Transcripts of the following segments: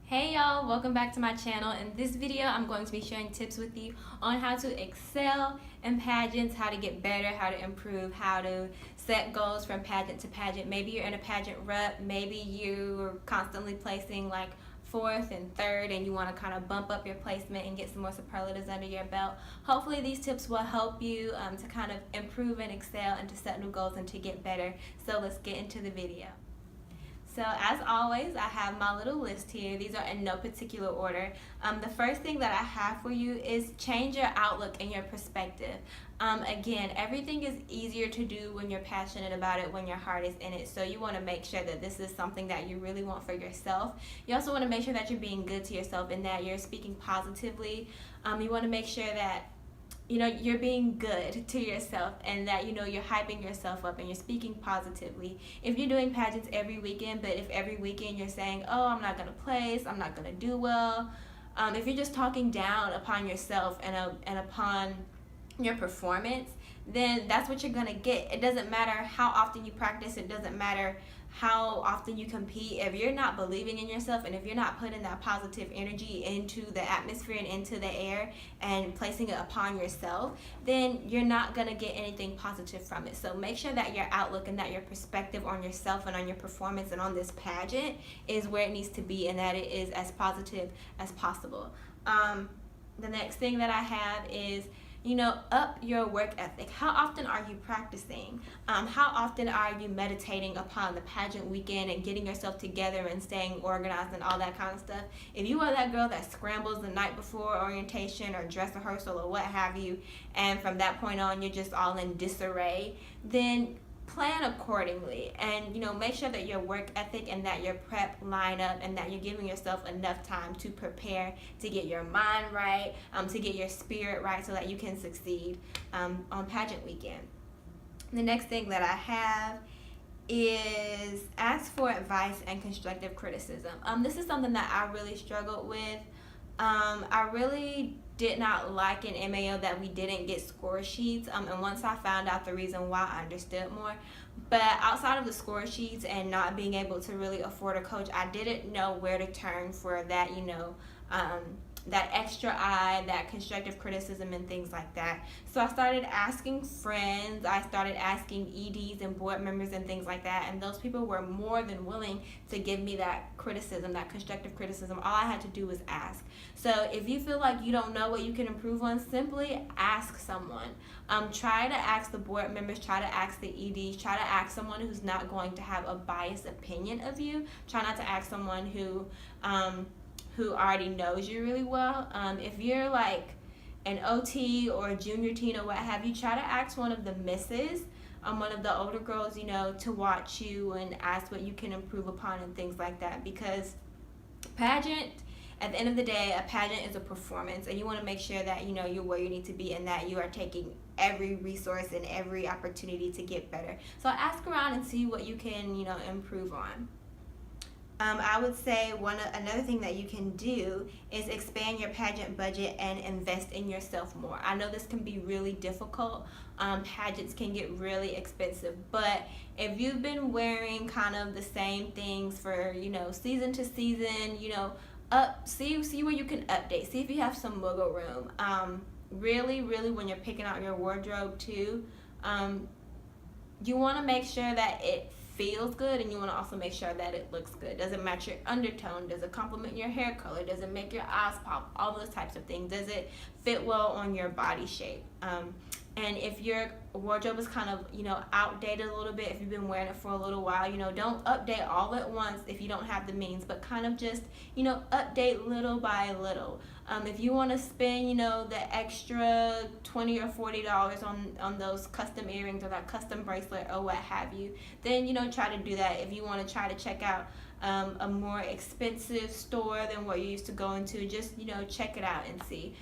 Hey y'all, welcome back to my channel. In this video, I'm going to be sharing tips with you on how to excel in pageants, how to get better, how to improve, how to set goals from pageant to pageant. Maybe you're in a pageant rep, maybe you're constantly placing like fourth and third and you want to kind of bump up your placement and get some more superlatives under your belt. Hopefully these tips will help you to kind of improve and excel and to set new goals and to get better. So let's get into the video. So as always, I have my little list here. These are in no particular order. The first thing that I have for you is change your outlook and your perspective. Again, everything is easier to do when you're passionate about it, when your heart is in it. So you want to make sure that this is something that you really want for yourself. You also want to make sure that you're being good to yourself and that you're speaking positively. You want to make sure that you're being good to yourself and that you're hyping yourself up and you're speaking positively. If you're doing pageants every weekend, but if every weekend you're saying, oh, I'm not going to place, I'm not going to do well, if you're just talking down upon yourself and upon your performance, then that's what you're going to get. It doesn't matter how often you practice, it doesn't matter how often you compete. If you're not believing in yourself and if you're not putting that positive energy into the atmosphere and into the air and placing it upon yourself, then you're not going to get anything positive from it. So make sure that your outlook and that your perspective on yourself and on your performance and on this pageant is where it needs to be and that it is as positive as possible. The next thing that I have is up your work ethic. How often are you practicing? How often are you meditating upon the pageant weekend and getting yourself together and staying organized and all that kind of stuff? If you are that girl that scrambles the night before orientation or dress rehearsal or what have you, and from that point on you're just all in disarray, then plan accordingly and make sure that your work ethic and that your prep line up and that you're giving yourself enough time to prepare, to get your mind right, to get your spirit right so that you can succeed on pageant weekend. The next thing that I have is ask for advice and constructive criticism. This is something that I really struggled with. I really did not like in MAO that we didn't get score sheets, and once I found out the reason why, I understood more. But outside of the score sheets and not being able to really afford a coach, I didn't know where to turn for that, that extra eye, that constructive criticism and things like that. So I started asking friends, I started asking EDs and board members and things like that, and those people were more than willing to give me that criticism, that constructive criticism. All I had to do was ask. So if you feel like you don't know what you can improve on, simply ask someone. Try to ask the board members, try to ask the EDs, try to ask someone who's not going to have a biased opinion of you. Try not to ask someone who already knows you really well. If you're like an OT or a junior teen or what have you, try to ask one of the misses, one of the older girls, to watch you and ask what you can improve upon and things like that. Because pageant, at the end of the day, a pageant is a performance, and you want to make sure that you're where you need to be and that you are taking every resource and every opportunity to get better. So ask around and see what you can improve on. I would say another thing that you can do is expand your pageant budget and invest in yourself more. I know this can be really difficult. Pageants can get really expensive, but if you've been wearing kind of the same things for season to season, see where you can update. See if you have some wiggle room. Really, when you're picking out your wardrobe too, you want to make sure that it feels good, and you want to also make sure that it looks good. Does it match your undertone? Does it complement your hair color? Does it make your eyes pop? All those types of things. Does it fit well on your body shape? And if your wardrobe is kind of outdated a little bit, if you've been wearing it for a little while, don't update all at once if you don't have the means, but kind of just update little by little. If you want to spend the extra $20 or $40 on those custom earrings or that custom bracelet or what have you, then try to do that. If you want to try to check out a more expensive store than what you used to go into, just check it out and see.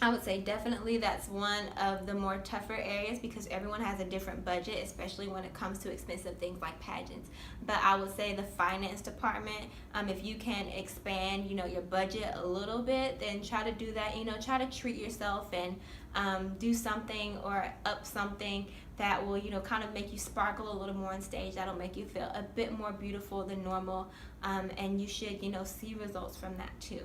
I would say definitely that's one of the more tougher areas because everyone has a different budget, especially when it comes to expensive things like pageants. But I would say the finance department, if you can expand, your budget a little bit, then try to do that. Try to treat yourself and do something or up something that will, you know, kind of make you sparkle a little more on stage. That'll make you feel a bit more beautiful than normal, and you should, you know, see results from that too.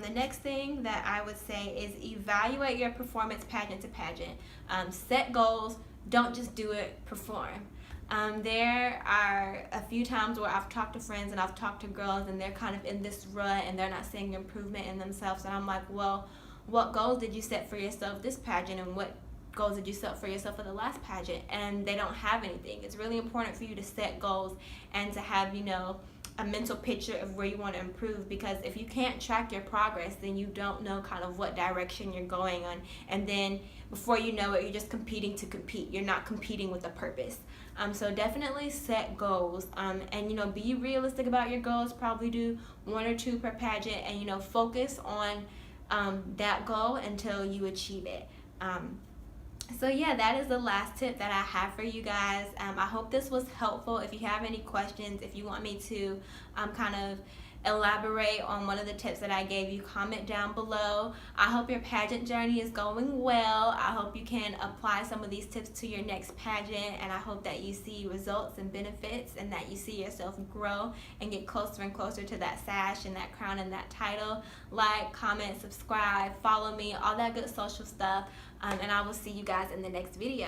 The next thing that I would say is evaluate your performance pageant to pageant. Set goals, don't just do it, perform. There are a few times where I've talked to friends and I've talked to girls and they're kind of in this rut and they're not seeing improvement in themselves, and I'm like, well, what goals did you set for yourself this pageant, and what goals did you set for yourself for the last pageant? And they don't have anything. It's really important for you to set goals and to have, you know, a mental picture of where you want to improve, because if you can't track your progress, then you don't know kind of what direction you're going on, and then before you know it, you're just competing to compete. You're not competing with a purpose. So definitely set goals, and, you know, be realistic about your goals. Probably do 1 or 2 per pageant, and, you know, focus on that goal until you achieve it. So yeah, that is the last tip that I have for you guys. I hope this was helpful. If you have any questions, if you want me to kind of elaborate on one of the tips that I gave you, comment down below. I hope your pageant journey is going well. I hope you can apply some of these tips to your next pageant, and I hope that you see results and benefits, and that you see yourself grow and get closer and closer to that sash and that crown and that title. Like, comment, subscribe, follow me, all that good social stuff, and I will see you guys in the next video.